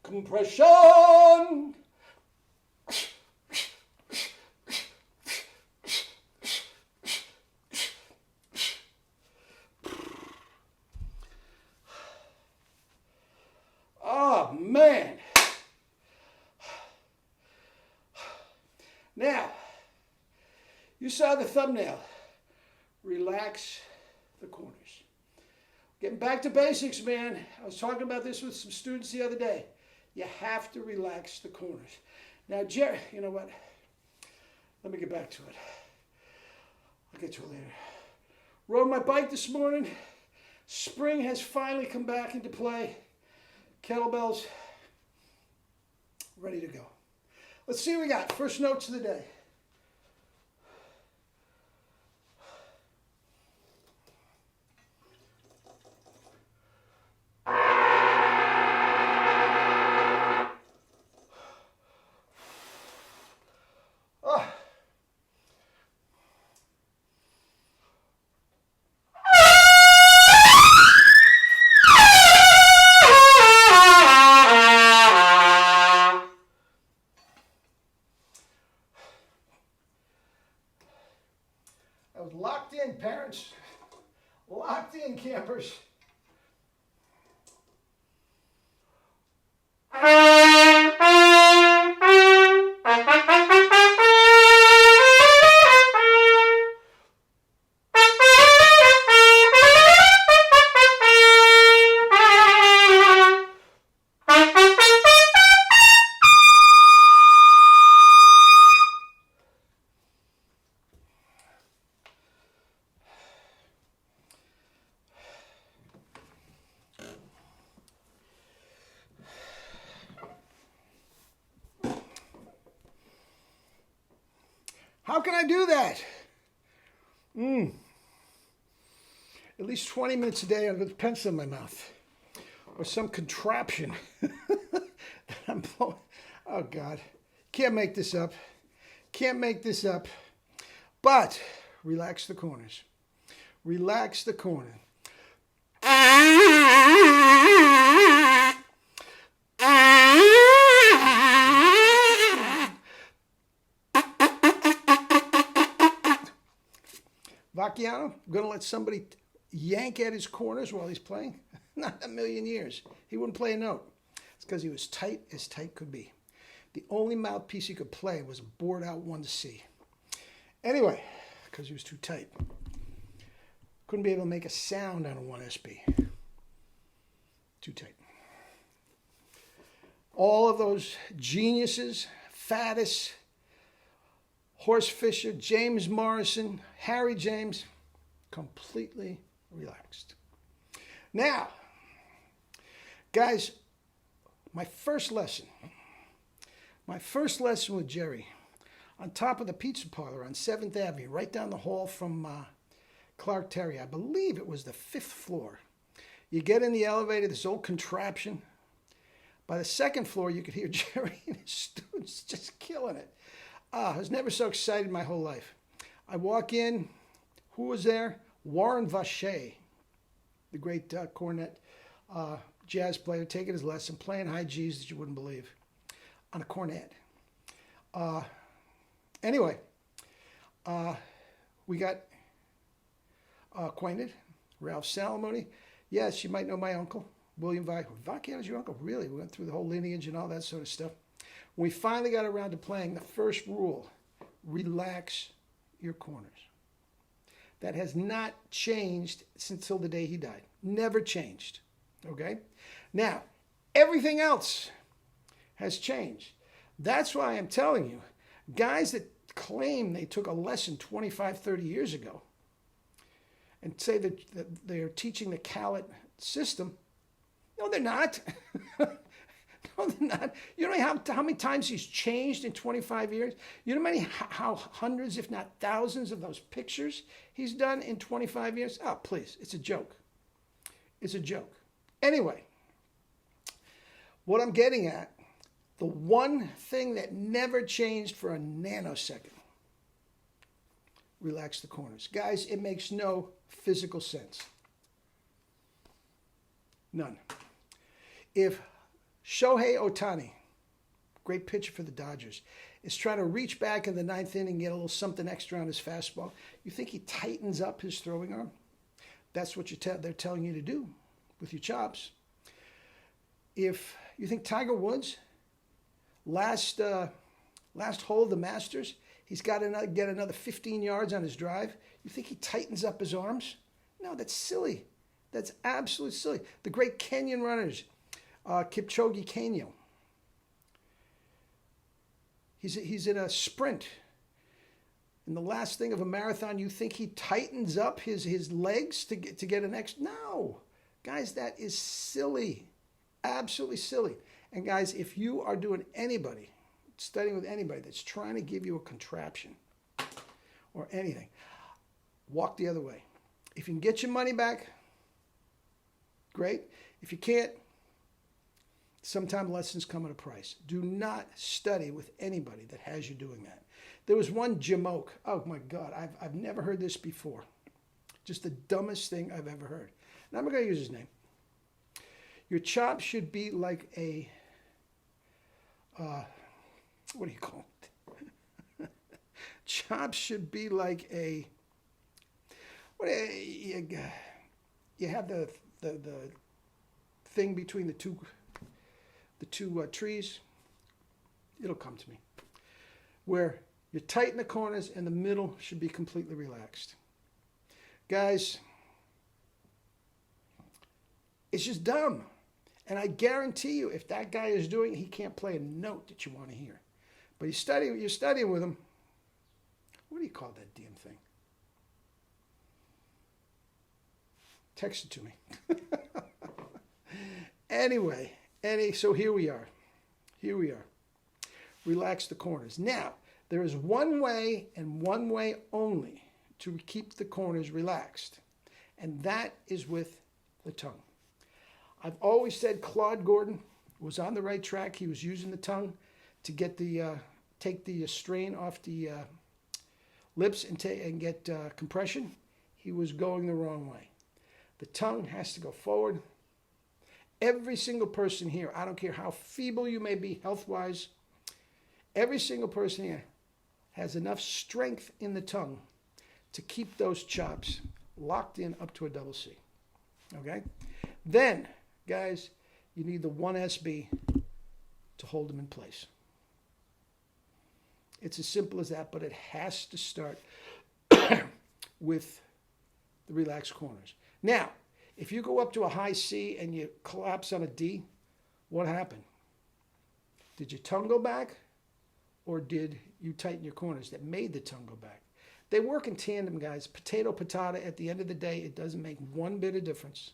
Compression. Oh, man. Now, you saw the thumbnail. Relax the corners. Getting back to basics, man. I was talking about this with some students the other day. You have to relax the corners. Now, Jerry, you know what? Let me get back to it. I'll get to it later. Rode my bike this morning. Spring has finally come back into play. Kettlebells, ready to go. Let's see what we got. First notes of the day. I was locked in, parents. Locked in, campers. How can I do that? At least 20 minutes a day with a pencil in my mouth. Or some contraption that I'm blowing. Oh, God. Can't make this up. Can't make this up. But relax the corners. Relax the corner. Vacchiano, I'm going to let somebody yank at his corners while he's playing? Not a million years. He wouldn't play a note. It's because he was tight as tight could be. The only mouthpiece he could play was a bored out 1C. Anyway, because he was too tight. Couldn't be able to make a sound on a 1SB. Too tight. All of those geniuses, Faddis, Horst Fischer, James Morrison, Harry James, completely relaxed. Now, guys, my first lesson with Jerry, on top of the pizza parlor on 7th Avenue, right down the hall from Clark Terry. I believe it was the 5th floor. You get in the elevator, this old contraption. By the 2nd floor, you could hear Jerry and his students just killing it. I was never so excited in my whole life. I walk in. Who was there? Warren Vacher, the great cornet jazz player, taking his lesson, playing high G's that you wouldn't believe on a cornet. Anyway, we got acquainted. Ralph Salamone. Yes, you might know my uncle, William Vacchiano's your uncle? Really? We went through the whole lineage and all that sort of stuff. We finally got around to playing the first rule, relax your corners. That has not changed since till the day he died. Never changed, okay? Now, everything else has changed. That's why I'm telling you, guys that claim they took a lesson 25, 30 years ago and say that they're teaching the Calit system, no, they're not. No, they're not. You know how many times he's changed in 25 years? You know how hundreds, if not thousands, of those pictures he's done in 25 years? Oh, please, it's a joke. It's a joke. Anyway, what I'm getting at, the one thing that never changed for a nanosecond, relax the corners. Guys, it makes no physical sense. None. If Shohei Ohtani, great pitcher for the Dodgers, is trying to reach back in the ninth inning and get a little something extra on his fastball. You think he tightens up his throwing arm? That's what they're telling you to do with your chops. If you think Tiger Woods, last hole of the Masters, he's got to get another 15 yards on his drive, you think he tightens up his arms? No, that's silly. That's absolutely silly. The great Kenyan runners, Kipchoge Keino, he's in a sprint. In the last thing of a marathon, you think he tightens up his legs to get an extra? No. Guys, that is silly. Absolutely silly. And guys, if you are studying with anybody that's trying to give you a contraption or anything, walk the other way. If you can get your money back, great. If you can't, sometimes lessons come at a price. Do not study with anybody that has you doing that. There was one Jim Oak. Oh my God, I've never heard this before. Just the dumbest thing I've ever heard. Now I'm not going to use his name. Your chop should be like a, what do you call it? Chops should be like a, you have the thing between the two trees. It'll come to me. Where you tighten the corners and the middle should be completely relaxed. Guys, it's just dumb. And I guarantee you, if that guy is doing it, he can't play a note that you want to hear. But you're studying with him. What do you call that damn thing? Text it to me. Anyway, so here we are. Relax the corners. Now, there is one way and one way only to keep the corners relaxed, and that is with the tongue. I've always said Claude Gordon was on the right track. He was using the tongue to get take the strain off the lips and get compression. He was going the wrong way. The tongue has to go forward. Every single person here, I don't care how feeble you may be health-wise, every single person here has enough strength in the tongue to keep those chops locked in up to a double C. Okay? Then, guys, you need the 1SB to hold them in place. It's as simple as that, but it has to start with the relaxed corners. Now, if you go up to a high C and you collapse on a D, what happened? Did your tongue go back, or did you tighten your corners that made the tongue go back? They work in tandem, guys. Potato, patata, at the end of the day, it doesn't make one bit of difference.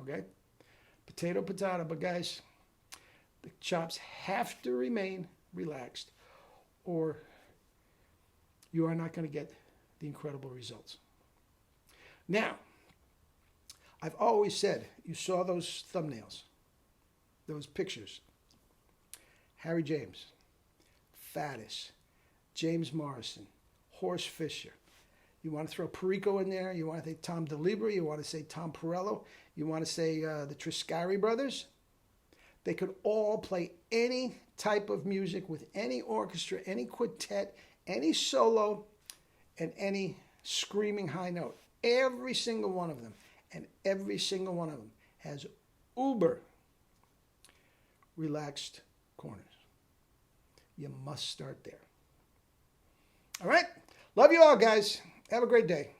Okay? Potato, patata. But guys, the chops have to remain relaxed, or you are not going to get the incredible results. Now, I've always said, you saw those thumbnails, those pictures. Harry James, Faddis, James Morrison, Horst Fisher. You want to throw Perico in there. You want to say Tom DeLibera. You want to say Tom Perello. You want to say the Triscari brothers. They could all play any type of music with any orchestra, any quartet, any solo, and any screaming high note. Every single one of them. And every single one of them has uber relaxed corners. You must start there. All right? Love you all, guys. Have a great day.